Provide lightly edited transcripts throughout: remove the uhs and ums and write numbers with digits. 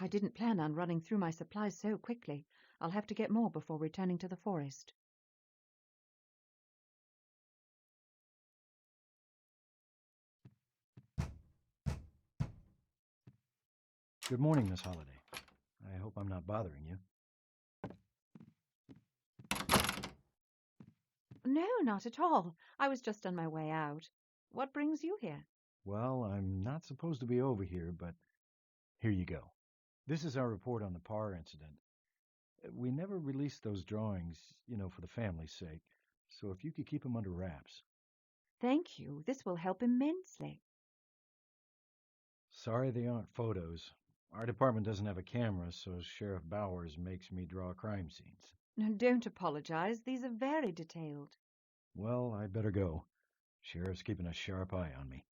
I didn't plan on running through my supplies so quickly. I'll have to get more before returning to the forest. Good morning, Miss Holliday. I hope I'm not bothering you. No, not at all. I was just on my way out. What brings you here? Well, I'm not supposed to be over here, but here you go. This is our report on the Parr incident. We never released those drawings, for the family's sake, so if you could keep them under wraps. Thank you. This will help immensely. Sorry they aren't photos. Our department doesn't have a camera, so Sheriff Bowers makes me draw crime scenes. Don't apologize. These are very detailed. Well, I better go. Sheriff's keeping a sharp eye on me.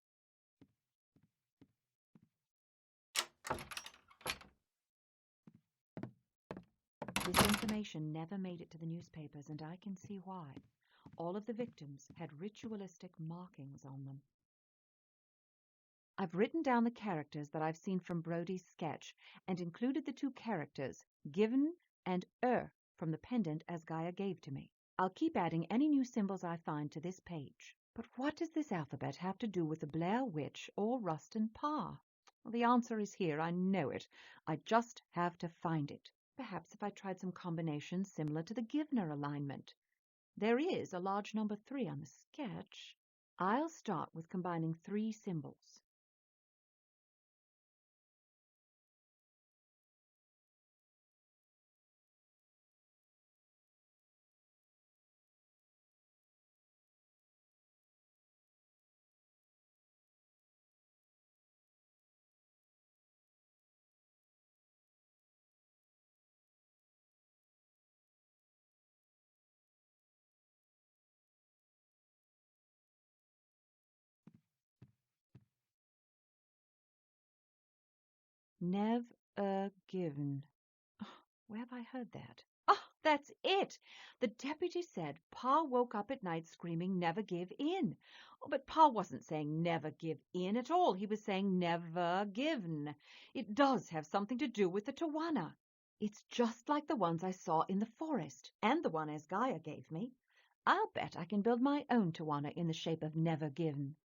This information never made it to the newspapers, and I can see why. All of the victims had ritualistic markings on them. I've written down the characters that I've seen from Brody's sketch and included the 2 characters, given and from the pendant as Gaia gave to me. I'll keep adding any new symbols I find to this page. But what does this alphabet have to do with the Blair Witch or Rustin Parr? Well, the answer is here. I know it. I just have to find it. Perhaps if I tried some combinations similar to the Givner alignment. There is a large number 3 on the sketch. I'll start with combining 3 symbols. Never given. Oh, where have I heard that? Oh, that's it. The deputy said Pa woke up at night screaming, "Never give in." Oh, but Pa wasn't saying never give in at all. He was saying never given. It does have something to do with the Tawana. It's just like the ones I saw in the forest and the one as Gaia gave me. I'll bet I can build my own Tawana in the shape of never given.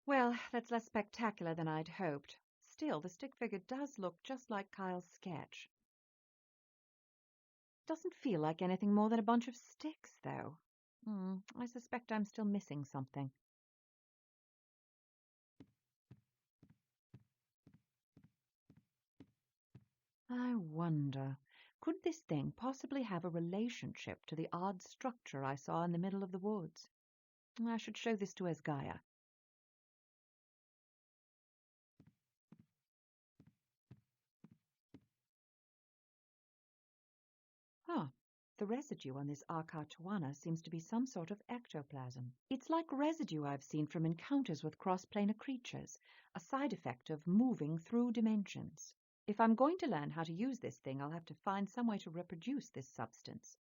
Well, that's less spectacular than I'd hoped. Still, the stick figure does look just like Kyle's sketch. Doesn't feel like anything more than a bunch of sticks, though. I suspect I'm still missing something. I wonder, could this thing possibly have a relationship to the odd structure I saw in the middle of the woods? I should show this to Esgaia. The residue on this Arcatuana seems to be some sort of ectoplasm. It's like residue I've seen from encounters with cross-planar creatures, a side effect of moving through dimensions. If I'm going to learn how to use this thing, I'll have to find some way to reproduce this substance.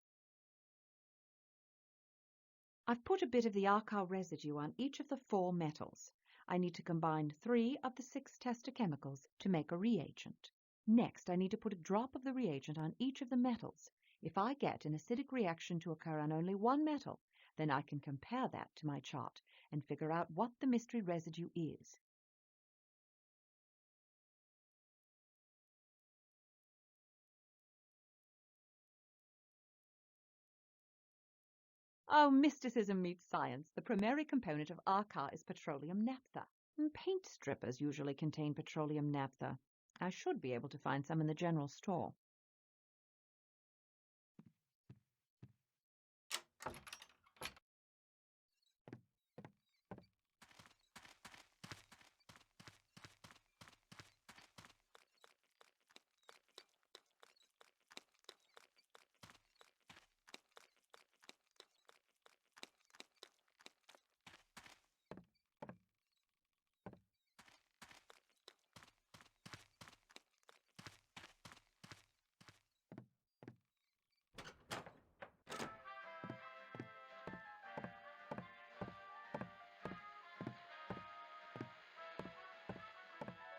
I've put a bit of the Arca residue on each of the 4 metals. I need to combine 3 of the 6 tester chemicals to make a reagent. Next, I need to put a drop of the reagent on each of the metals. If I get an acidic reaction to occur on only one metal, then I can compare that to my chart and figure out what the mystery residue is. Oh, mysticism meets science. The primary component of Arca is petroleum naphtha. Paint strippers usually contain petroleum naphtha. I should be able to find some in the general store.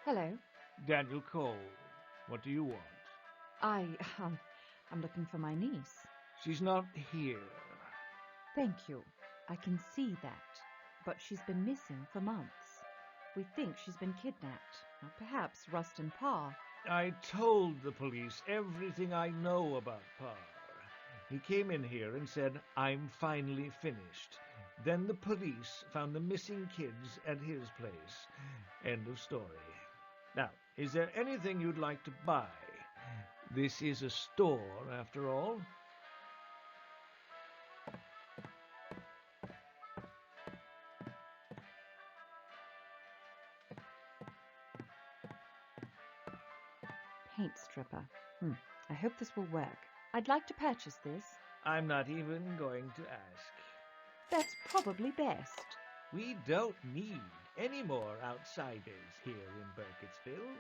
Hello. Daniel Cole. What do you want? I'm looking for my niece. She's not here. Thank you. I can see that. But she's been missing for months. We think she's been kidnapped. Or perhaps Rustin Parr. I told the police everything I know about Parr. He came in here and said, "I'm finally finished." Then the police found the missing kids at his place. End of story. Now, is there anything you'd like to buy? This is a store, after all. Paint stripper. I hope this will work. I'd like to purchase this. I'm not even going to ask. That's probably best. We don't need any more outsiders here in Burkittsville.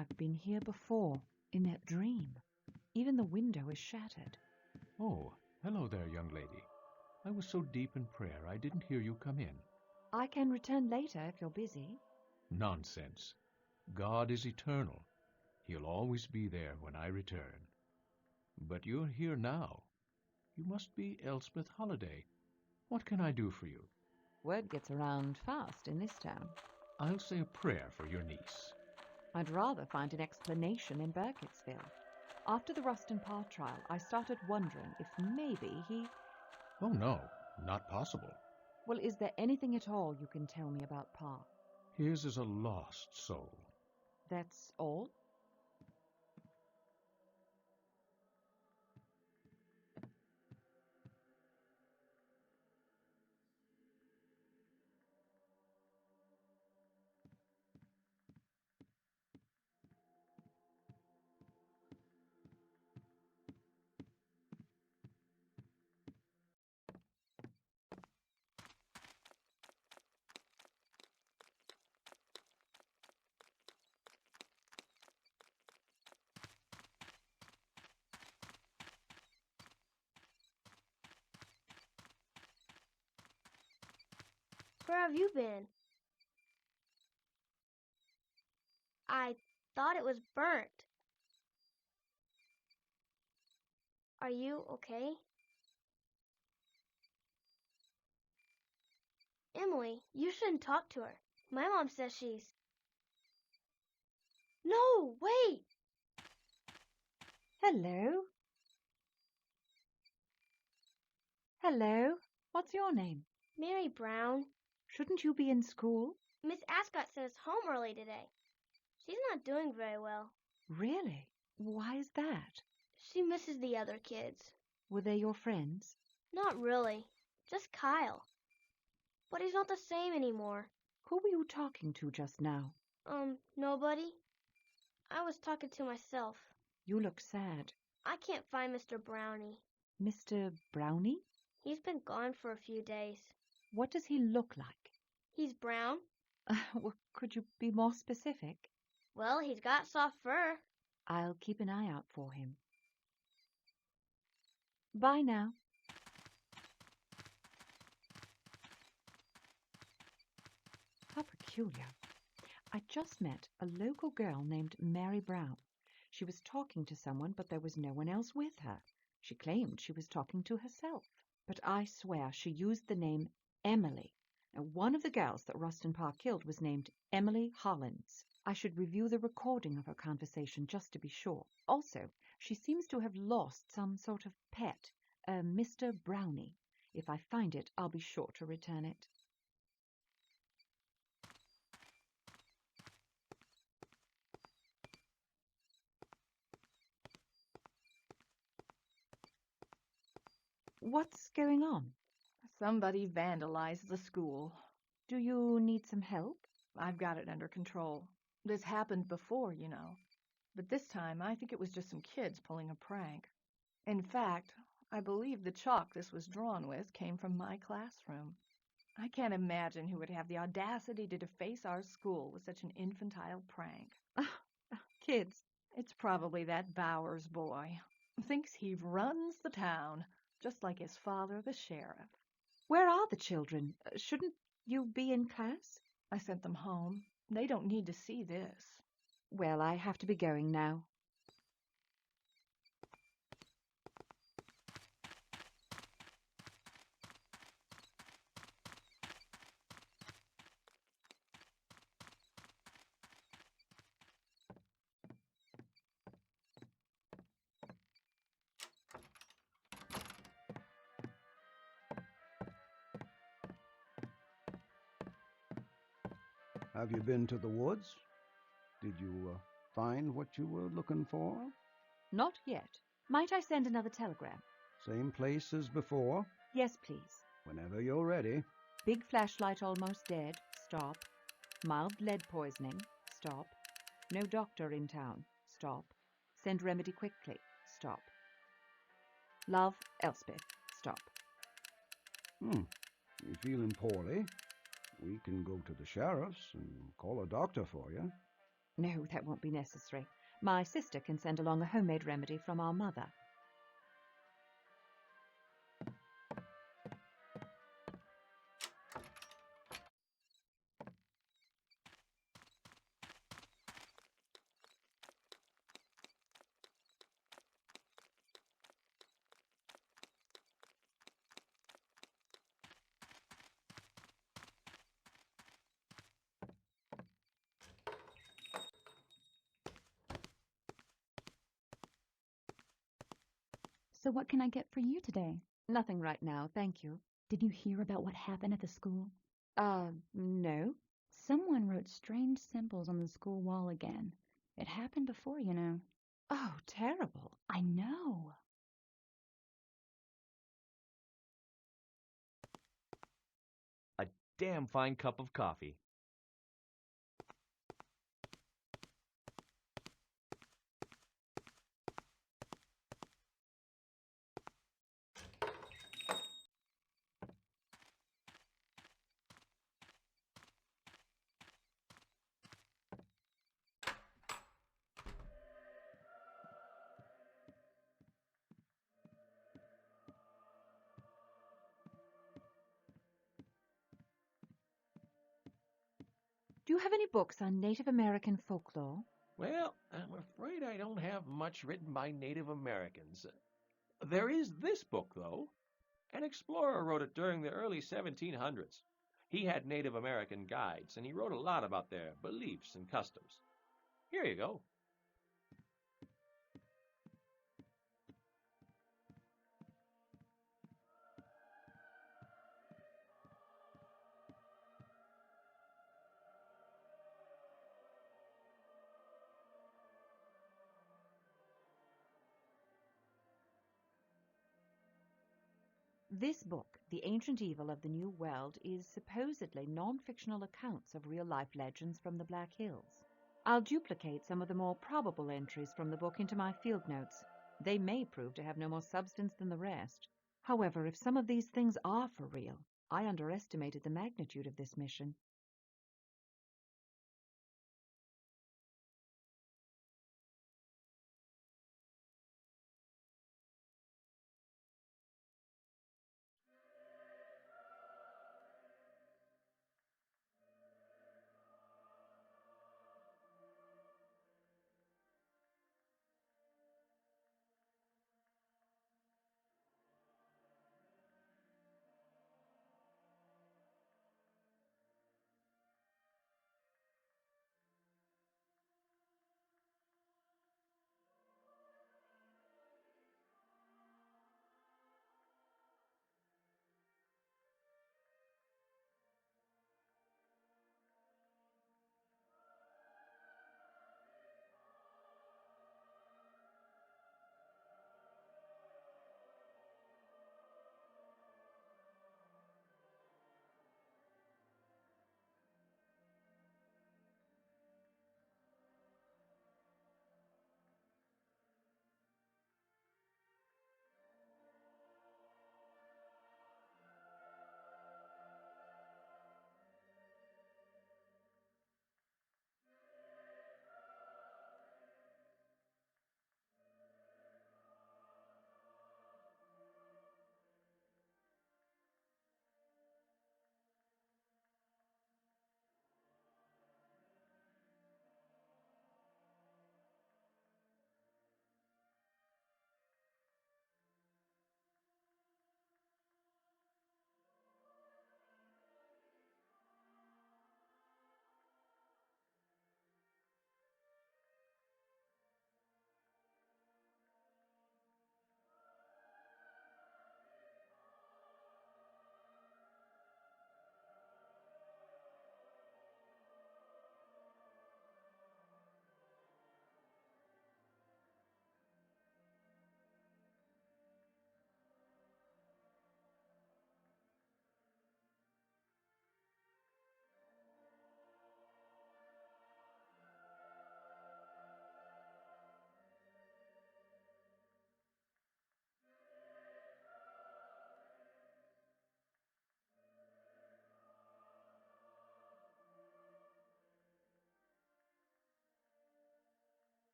I've been here before, in that dream. Even the window is shattered. Oh, hello there, young lady. I was so deep in prayer I didn't hear you come in. I can return later if you're busy. Nonsense. God is eternal. He'll always be there when I return. But you're here now. You must be Elspeth Holliday. What can I do for you? Word gets around fast in this town. I'll say a prayer for your niece. I'd rather find an explanation in Burkittsville. After the Rustin Parr trial, I started wondering if maybe he... Oh, no, not possible. Well, is there anything at all you can tell me about Parr? His is a lost soul. That's all? Where have you been? I thought it was burnt. Are you okay? Emily, you shouldn't talk to her. My mom says she's... No, wait! Hello? Hello? What's your name? Mary Brown. Shouldn't you be in school? Miss Ascot sent us home early today. She's not doing very well. Really? Why is that? She misses the other kids. Were they your friends? Not really. Just Kyle. But he's not the same anymore. Who were you talking to just now? Nobody. I was talking to myself. You look sad. I can't find Mr. Brownie. Mr. Brownie? He's been gone for a few days. What does he look like? He's brown. Well, could you be more specific? Well, he's got soft fur. I'll keep an eye out for him. Bye now. How peculiar. I just met a local girl named Mary Brown. She was talking to someone, but there was no one else with her. She claimed she was talking to herself. But I swear she used the name Emily. And one of the girls that Rustin Parr killed was named Emily Hollins. I should review the recording of her conversation just to be sure. Also, she seems to have lost some sort of pet, a Mr. Brownie. If I find it, I'll be sure to return it. What's going on? Somebody vandalized the school. Do you need some help? I've got it under control. This happened before, you know. but this time I think it was just some kids pulling a prank. In fact, I believe the chalk this was drawn with came from my classroom. I can't imagine who would have the audacity to deface our school with such an infantile prank. Kids. It's probably that Bowers boy. Thinks he runs the town, just like his father, the sheriff. Where are the children? Shouldn't you be in class? I sent them home. They don't need to see this. Well, I have to be going now. Have you been to the woods? Did you find what you were looking for? Not yet. Might I send another telegram? Same place as before? Yes, please. Whenever you're ready. Big flashlight almost dead. Stop. Mild lead poisoning. Stop. No doctor in town. Stop. Send remedy quickly. Stop. Love, Elspeth. Stop. You feeling poorly? We can go to the sheriff's and call a doctor for you. No, that won't be necessary. My sister can send along a homemade remedy from our mother. So what can I get for you today? Nothing right now, thank you. Did you hear about what happened at the school? No. Someone wrote strange symbols on the school wall again. It happened before, you know. Oh, terrible. I know. A damn fine cup of coffee. Do you have any books on Native American folklore? Well, I'm afraid I don't have much written by Native Americans. There is this book, though. An explorer wrote it during the early 1700s. He had Native American guides, and he wrote a lot about their beliefs and customs. Here you go. This book, The Ancient Evil of the New World, is supposedly non-fictional accounts of real-life legends from the Black Hills. I'll duplicate some of the more probable entries from the book into my field notes. They may prove to have no more substance than the rest. However, if some of these things are for real, I underestimated the magnitude of this mission.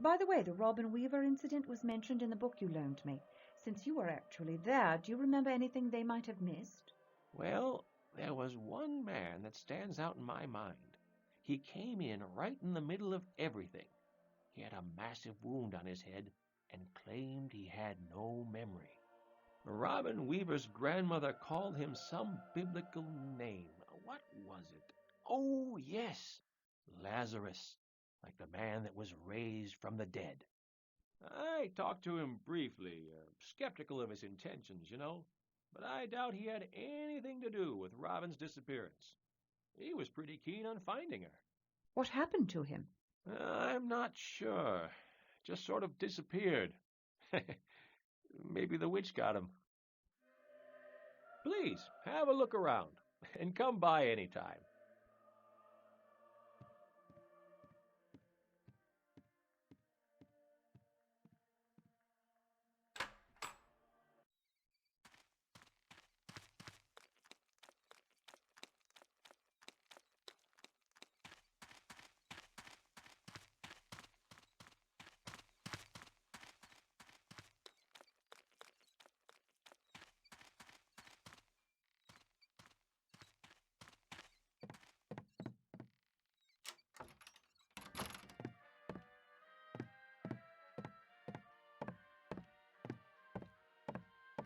By the way, the Robin Weaver incident was mentioned in the book you loaned me. Since you were actually there, do you remember anything they might have missed? Well, there was one man that stands out in my mind. He came in right in the middle of everything. He had a massive wound on his head and claimed he had no memory. Robin Weaver's grandmother called him some biblical name. What was it? Oh, yes, Lazarus, like the man that was raised from the dead. I talked to him briefly, skeptical of his intentions, but I doubt he had anything to do with Robin's disappearance. He was pretty keen on finding her. What happened to him? I'm not sure. Just sort of disappeared. Maybe the witch got him. Please, have a look around, and come by any time.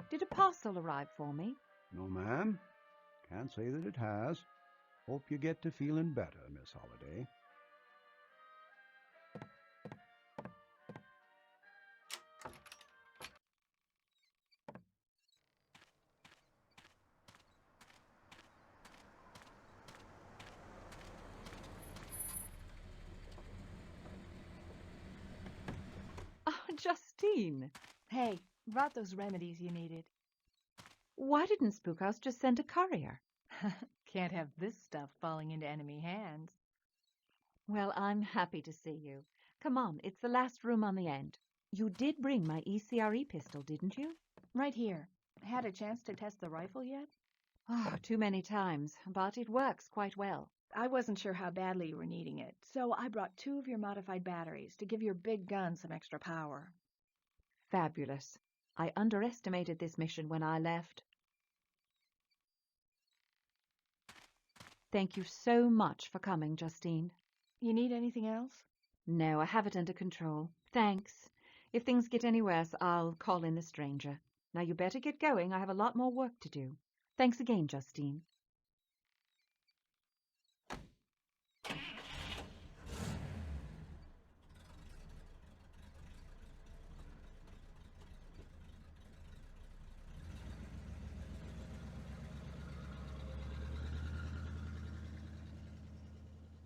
Did a parcel arrive for me? No, ma'am. Can't say that it has. Hope you get to feeling better, Miss Holliday. Oh, Justine! Hey, brought those remedies you needed. Why didn't Spookhouse just send a courier? Can't have this stuff falling into enemy hands. Well, I'm happy to see you. Come on, it's the last room on the end. You did bring my ECRE pistol, didn't you? Right here. Had a chance to test the rifle yet? Oh, too many times, but it works quite well. I wasn't sure how badly you were needing it, so I brought 2 of your modified batteries to give your big gun some extra power. Fabulous. I underestimated this mission when I left. Thank you so much for coming, Justine. You need anything else? No, I have it under control. Thanks. If things get any worse, I'll call in the stranger. Now you better get going. I have a lot more work to do. Thanks again, Justine.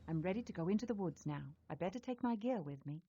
I'm ready to go into the woods now. I better take my gear with me.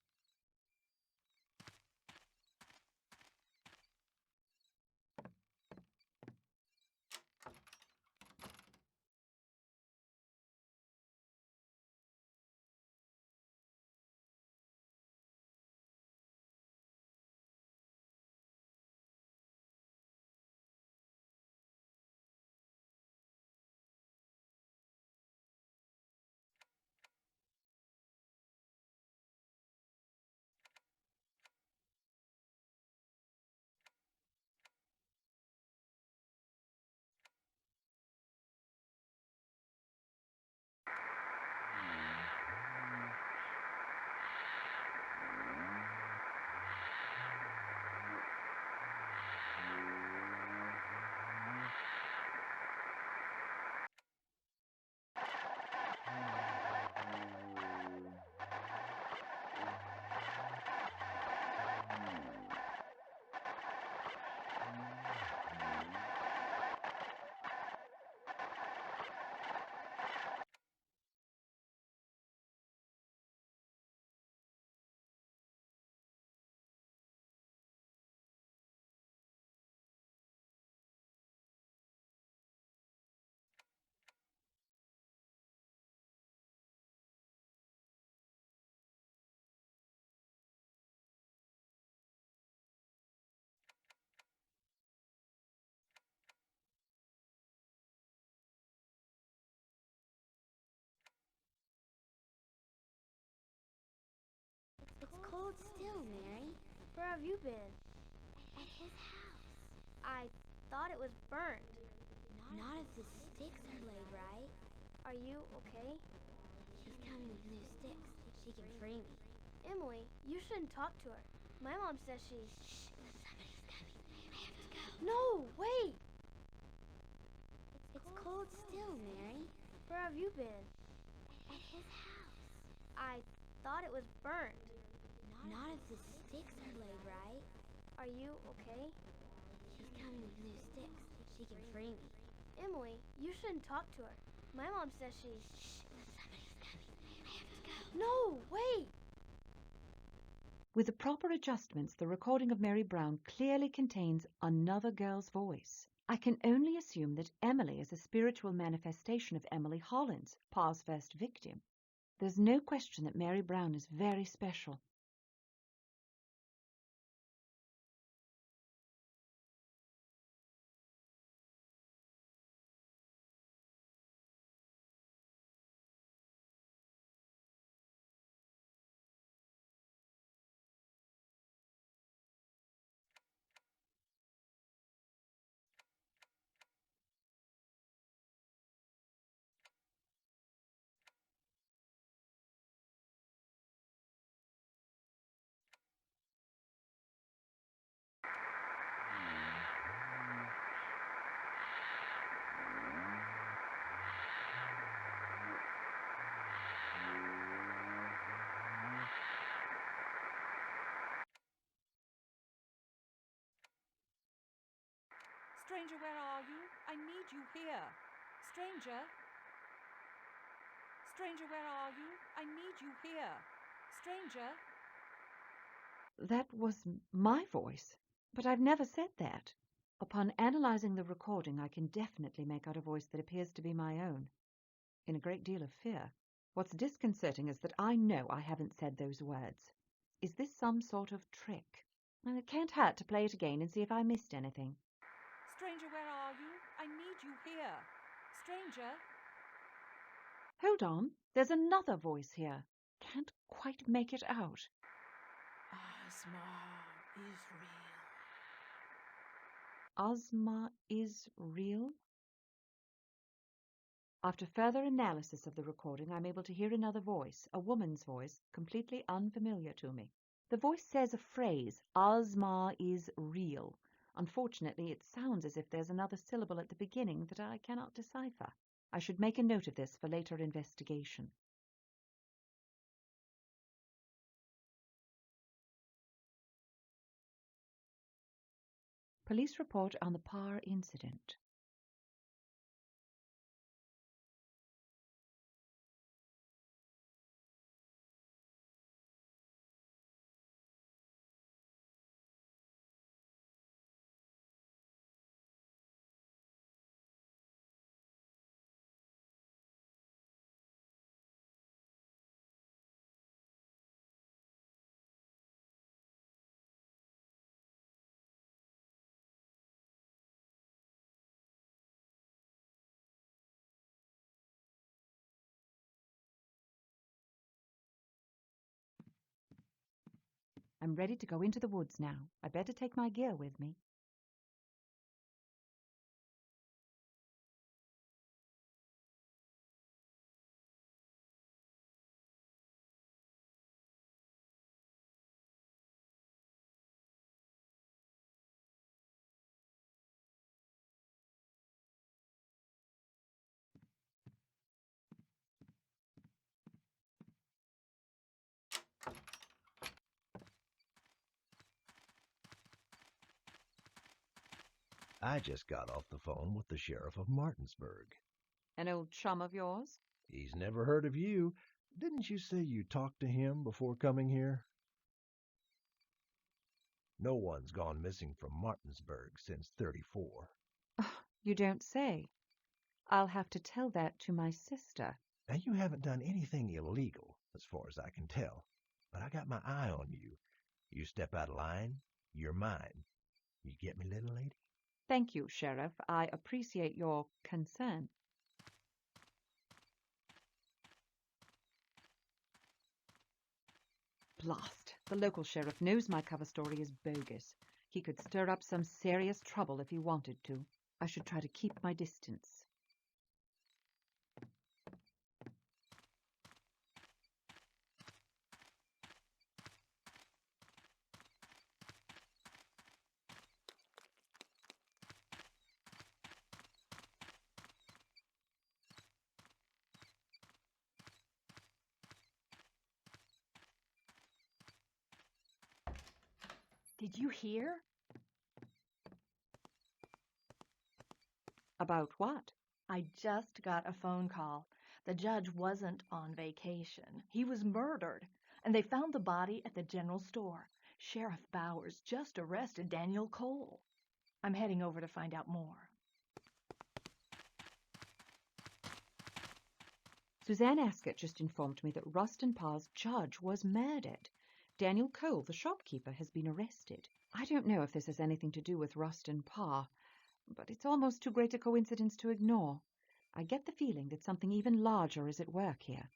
Where have you been? At his house. I thought it was burnt. Not if the sticks are laid right. Are you okay? She's coming with new sticks. She can free me. Emily, you shouldn't talk to her. My mom says she's... Shh, somebody's coming. I have to go. No, wait! It's cold still, Mary. Where have you been? At his house. I thought it was burnt. Not if the sticks are laid right. Are you okay? She's coming with new sticks. She can free me. Emily, you shouldn't talk to her. My mom says she's... Shh, somebody's coming. I have to go. No, wait! With the proper adjustments, the recording of Mary Brown clearly contains another girl's voice. I can only assume that Emily is a spiritual manifestation of Emily Hollins, Parr's first victim. There's no question that Mary Brown is very special. Stranger, where are you? I need you here. Stranger? Stranger, where are you? I need you here. Stranger? That was my voice, but I've never said that. Upon analyzing the recording, I can definitely make out a voice that appears to be my own. In a great deal of fear. What's disconcerting is that I know I haven't said those words. Is this some sort of trick? Well, it can't hurt to play it again and see if I missed anything. Stranger, where are you? I need you here. Stranger? Hold on, there's another voice here. Can't quite make it out. Ozma is real. Ozma is real? After further analysis of the recording, I'm able to hear another voice, a woman's voice, completely unfamiliar to me. The voice says a phrase, Ozma is real. Unfortunately, it sounds as if there's another syllable at the beginning that I cannot decipher. I should make a note of this for later investigation. Police report on the Parr incident. I'm ready to go into the woods now. I'd better take my gear with me. I just got off the phone with the sheriff of Martinsburg. An old chum of yours? He's never heard of you. Didn't you say you talked to him before coming here? No one's gone missing from Martinsburg since '34. Oh, you don't say. I'll have to tell that to my sister. Now, you haven't done anything illegal, as far as I can tell, but I got my eye on you. You step out of line, you're mine. You get me, little lady? Thank you, Sheriff. I appreciate your concern. Blast. The local sheriff knows my cover story is bogus. He could stir up some serious trouble if he wanted to. I should try to keep my distance. Did you hear? About what? I just got a phone call. The judge wasn't on vacation. He was murdered, and they found the body at the general store. Sheriff Bowers just arrested Daniel Cole. I'm heading over to find out more. Suzanne Ascott just informed me that Rustin Parr's judge was murdered. Daniel Cole, the shopkeeper, has been arrested. I don't know if this has anything to do with Rustin Parr, but it's almost too great a coincidence to ignore. I get the feeling that something even larger is at work here.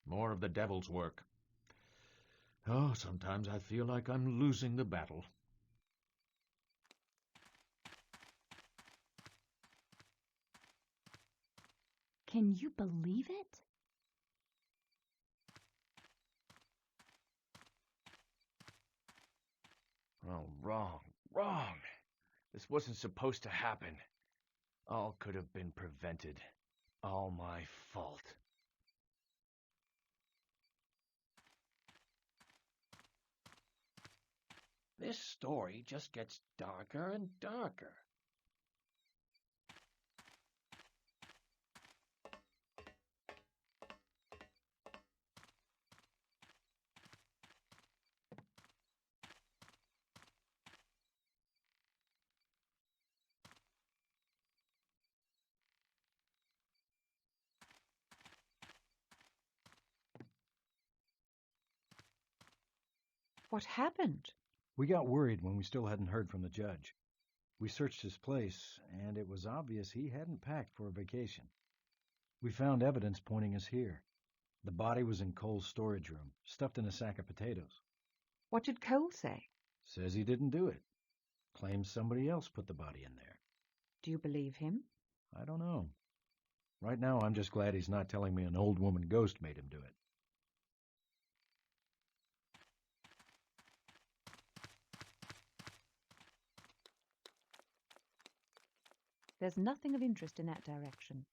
More of the devil's work. Oh, sometimes I feel like I'm losing the battle. Can you believe it? Oh, wrong. This wasn't supposed to happen. All could have been prevented. All my fault. This story just gets darker and darker. What happened? We got worried when we still hadn't heard from the judge. We searched his place, and it was obvious he hadn't packed for a vacation. We found evidence pointing us here. The body was in Cole's storage room, stuffed in a sack of potatoes. What did Cole say? Says he didn't do it. Claims somebody else put the body in there. Do you believe him? I don't know. Right now, I'm just glad he's not telling me an old woman ghost made him do it. There's nothing of interest in that direction.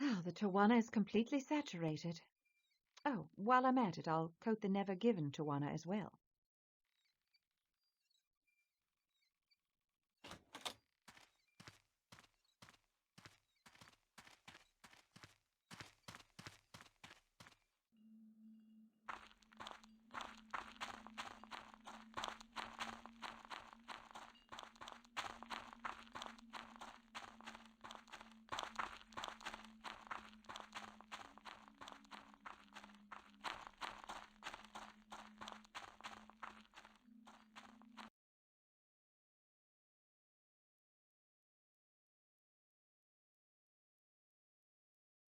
Oh, the Tawana is completely saturated. Oh, while I'm at it, I'll coat the Never Given Tawana as well.